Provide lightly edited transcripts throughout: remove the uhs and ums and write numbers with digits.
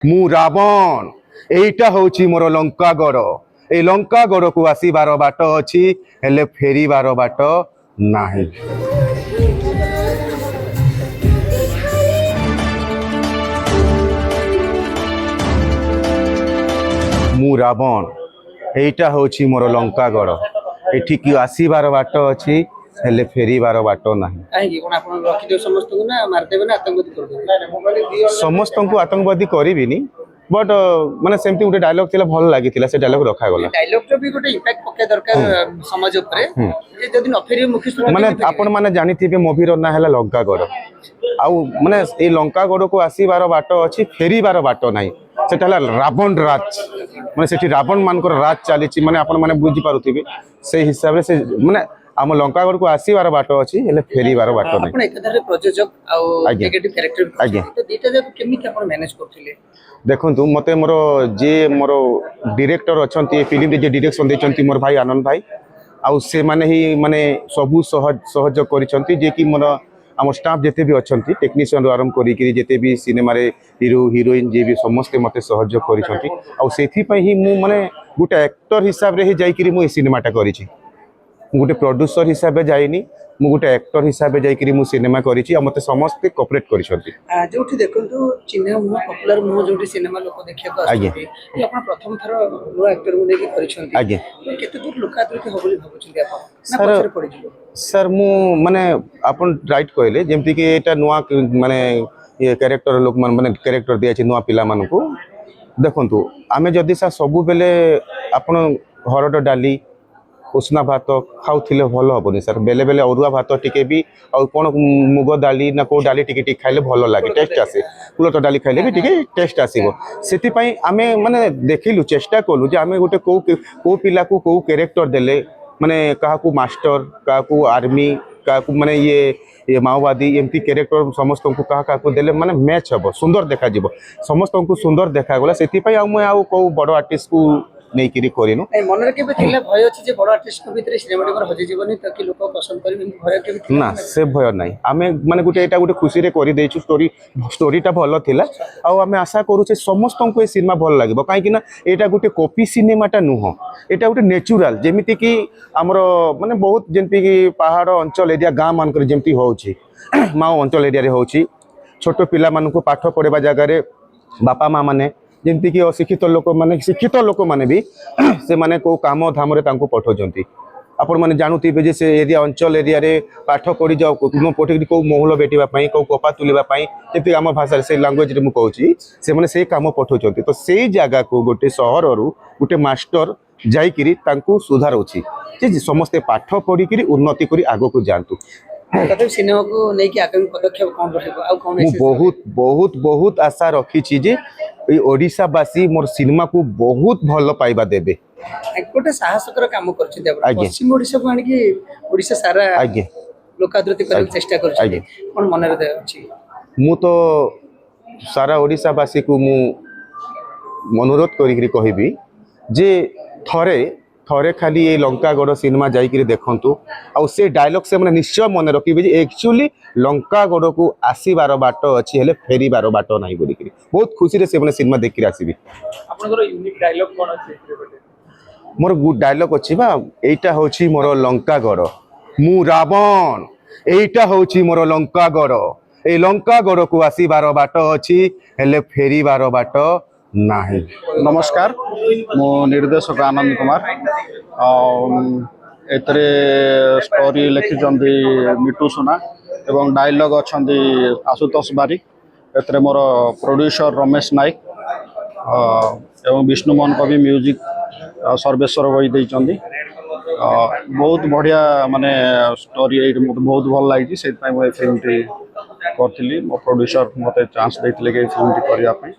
मु रावण एटा होची मोर लंकागड़ ए लंकागड़ को आसीबार बाट अछि हेले फेरीबार बाट नाही। मु रावण एटा होची मोर लंकागड़ एठी की आसीबार बाट अछि हेले फेरीबार बाट नाही। काहेकि कोन आपण रखि दियो समस्त को ना मार देबे ना आतंकवादी कर देबे समस्त को आतंकवादी करिबिनी बट माने सेमती गोटे डायलॉग थिला भल लागिथिला से डायलॉग रखा गला। डायलॉग तो भी गोटे इंपैक्ट पके दरकार समाज ऊपर जे जदी न फेरी मुख्य स्टोरी माने आपण माने जानिथिबे मूवी रो ना हला लंकागड़ आउ माने ए लंकागड़ को आसीबार बाट अछि फेरीबार बाट नाही। सेटा हला रावण राज माने सेठी रावण मानकर राज चलीछि माने आपण माने बुझी पारुथिबे से हिसाब रे से माने आम लंकागड़ को आसीबार बाट अछि हेले फेरीबार बाट नाही। आपण एकधारे प्रयोजक आ नेगेटिव कैरेक्टर आज्ञा तो दीटा जे केमिति आपण मैनेज करथिले देखु मते मोर जे मोर डायरेक्टर अच्छा फिल्म जे डायरेक्शन देछंती मोर भाई आनंद भाई आउ से माने ही माने सबु सहयोग करिसंती जे कि मोर आम स्टाफ जेते भी अच्छी टेक्नीशियन आरंभ करी जेते भी सिनेमा रे हीरो हीरोइन जे भी समस्ते मते सहयोग करिसंती आउ सेथि पई ही मु माने गुटे एक्टर हिसाब रे ही जाई करी मु ए सिनेमाटा करिछि। गोटे प्रोड्यूसर हिसाब से जाइनी मु गोटे एक्टर हिसाब से जाई मु सिनेमा करिछि आ मते समस्त कोऑपरेट करिसंती। जोठी देखंतु चिन्ह मु पॉपुलर मु जोठी सिनेमा लोक देखिया को आछथि कि आपण प्रथम थर नो एक्टर मु नेकी करिसंती आज्ञा केते दूर लोकादृति होबली भाबुछथि आपण ना पछर पड़ी जिवो सर मु माने आपण राइट कहले जेमति कि एटा नुवा माने ये कैरेक्टर लोक माने कैरेक्टर दिया छि नुवा पिला मानकू देखंतु आमे जदी सा सबु बेले आपण हरड डाली उष्णा भात खाऊले भल हेनी सर बेले बेले अरुआ भात टिके भी आउ कौन मुग डाली ना को डाली टिके खाइले भल लगे टेस्ट आसे कुलत डाली खाइले भी टिके टेस्ट आसीबो सेति पई आमे माने देखिलु चेष्टा कलु जे आमे गोटे को पिला को कैरेक्टर देले माने काहाकू मास्टर काहाकू आर्मी काहाकू माने ये माओवादी एमती कैरेक्टर समस्त को काहाकू देले माने मैच हबो सुंदर देखा जिवो समस्त को सुंदर देखा गला सेति पई आ मैं आ को बड़ आर्टिस्ट को नहीं करी करिनु ए मन रे केबे थिला भय अछि जे बड़ आर्टिस्ट को भीतर सिनेमा टिकर हजि जीवनी ताकि लोक पसंद करिबे भय केबे थिला ना से भय नाही आमे माने गुटे एटा गुटे खुशी रे करि देछु स्टोरीटा भलो थिला आ आमे आशा करू छे समस्त को ए सिनेमा भल लागिबो काहे कि ना एटा गुटे कॉपी सिनेमाटा नुह एटा गुटे नेचुरल जेमिति कि हमरो माने बहुत जेंति कि पहाड़ अंचल एरिया गां मान कर जेंति होउची माओ अंचल एरिया रे होउची छोटो पिला मान को पाठ पढेबा जगह रे बापा माँ माने जेमती कि अशिक्षित लोक माने भी से माने को काम धाम रे तांको पठौचंती आपण माने जानुथिबे जे से एरिया अंचल एरिया रे पाठ पढी जाओ को पठे को मोहल बेटिबा पई को कपा तुलिबा पई जेते हम भाषा से लैंग्वेज रे मु कहूची से माने से काम पठौचंती तो सेई जगह को गोटे शहर रु गोटे मास्टर जाई करी तांको सुधारउची जे समस्त पाठ पढी करी उन्नति करी आगो को जानतु तब सिनेमा को नहीं कि आगामी पदक्षेप कौन रहबो आ कौन मु बहुत बहुत बहुत आशा रखी छी जे ए ओडिशावासी मोर सिनेमा को बहुत भल पाइबा देबे गोटे साहसकर काम करछि पश्चिम ओडिशा को आनी कि ओडिशा सारा आज्ञा लोकादृति कर चेष्टा करछि कोन मन रे अछि मु तो सारा ओडिशावासी को मु अनुरोध करी कहबी जे थरे थरे खाली ये लंकागड़ सिनेमा जाइकरी देखंतु आ से डायलॉग से माने निश्चय मन रखिबे जे एक्चुअली लंकागड़ को आसीबार बाट अछि हेले फेरीबार बाट नाही बोली करी बहुत खुशी रे से माने सिनेमा देखि आसीबी। आपनकर यूनिक डायलॉग कोन अछि मोर गुड डायलॉग अछि बा एटा होछि मोर लंकागड़ मु रावण एटा होछि मोर लंकागड़ ए लंकागड़ को आसीबार बाट अछि हेले फेरीबार बाट नाही। नमस्कार मो निर्देशक आनंद कुमार एतरे स्टोरी लिखिचंदी मिटू सुना एवं डायलॉग अच्छी आशुतोष बारिक एतरे मोर प्रोड्यूसर रमेश नायक एवं विष्णु मोहन कवि म्यूजिक सर्वेश्वर बही देइचंदी बहुत बढ़िया माने स्टोरी मत बहुत भल लगी से फिल्म टी करी मो प्रोड्यूसर मत चांस देते फिल्म टी करने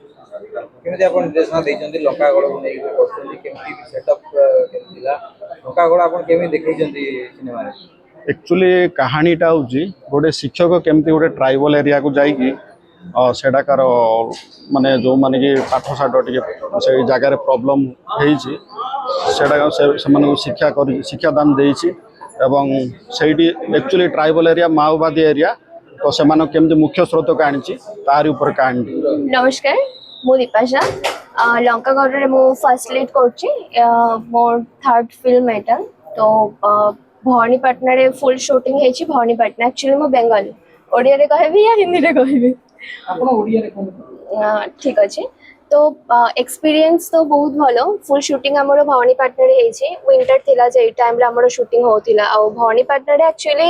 केमिति आपण निर्देशना दैचंदी लंकागड़ को नै करछंदी केमिति सेटअप केमितिला लंकागड़ आपण केमि देखैचंदी सिनेमा रे एक्चुअली कहानीटा होची गोटे शिक्षक केमिति गोटे ट्राइबल एरिया को जाई कि सेडाकार माने जो माने कि पाठ साठ टिके से जगह रे प्रॉब्लम हेइची सेडा से माने शिक्षा दान देइची एवं सेडी एक्चुअली ट्राइबल एरिया माओवादी एरिया तो से माने केमिति मुख्य स्रोत का आनीची तार ऊपर कहानी। नमस्कार ମୁଁ ଦୀପାଶା ଲଙ୍କାଗଡ଼ରେ ମୁଁ ଫାର୍ଷ୍ଟ ଲିଡ୍ କରୁଛି ମୋର ଥାର୍ଡ ଫିଲ୍ମ ଏଇଟା ତ ଭବାନୀପାଟଣାରେ ଫୁଲ୍ ସୁଟିଂ ହେଇଛି ଭବାନୀପାଟଣା ଆକ୍ଚୁଆଲି ମୁଁ ବେଙ୍ଗଲ ଓଡ଼ିଆରେ କହିବି ୟା ହିନ୍ଦୀରେ କହିବି ଆପଣ ଓଡ଼ିଆରେ କୁହନ୍ତୁ। ଠିକ୍ ଅଛି তো এক্সপিরিয়েন্স তো বহুত ভালো ফুল শুটিং আমার ভবানীপাটনারে হয়েছে উইন্টার লা যে টাইমরে আমার শুটিং হোলা আর ভবানীপাটনারে একচুয়ালি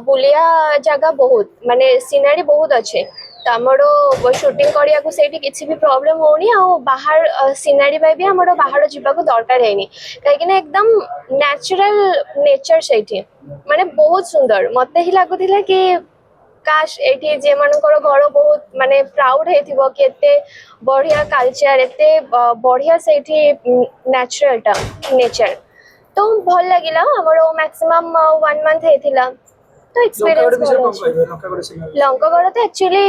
বুলিয়া জায়গা বহুত মানে সিনারি বহুত আছে তো আমার শুটিং করা সেইটি কিছু বি প্রোবলেম হোনি আর সিনারি পাই বি আমার বাহার যা দরকার হয়নি কাইকিনা একদম ন্যাচুরাল নেচর সেইটি মানে বহুত সুন্দর মতে হি লাগুলা কি কাশ এটি যে মানকর ঘর বহুত মানে প্রাউড হইতিব কি এতে বঢ়িয়া কালচার এতে বঢ়িয়া সেইটি ন্যাচুরালটা নেচার তো ভাল লাগিলা আমার ম্যাক্সিমাম 1 মান্থ হইতিলা তো এক্সপেরিয়েন্স লঙ্কাগড় তো একচুয়ালি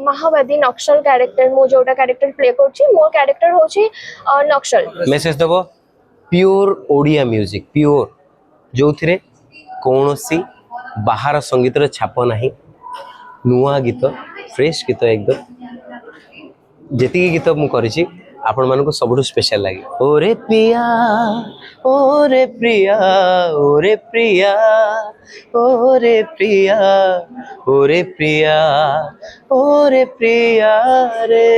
মাহবাদী নকশাল ক্যারেক্টার মু যেটা ক্যারেক্টার প্লে করছি মোর ক্যারেক্টার হচ্ছে নকশাল মেসেজ দেব পিওর ওড়িয়া म्यूजिक পিওর ଯୋଉଥିରେ କୌଣସି ବାହାର ସଙ୍ଗୀତର ଛାପ ନାହିଁ ନୂଆ ଗୀତ ଫ୍ରେଶ ଗୀତ ଏକଦମ ଯେତିକି ଗୀତ ମୁଁ କରିଛି ଆପଣମାନଙ୍କୁ ସବୁଠୁ ସ୍ପେଶାଲ ଲାଗେ ଓରେ ପ୍ରିୟା ଓରେ ପ୍ରିୟା ଓରେ ପ୍ରିୟା ଓରେ ପ୍ରିୟା ଓରେ ପ୍ରିୟା ଓରେ ପ୍ରିୟା ରେ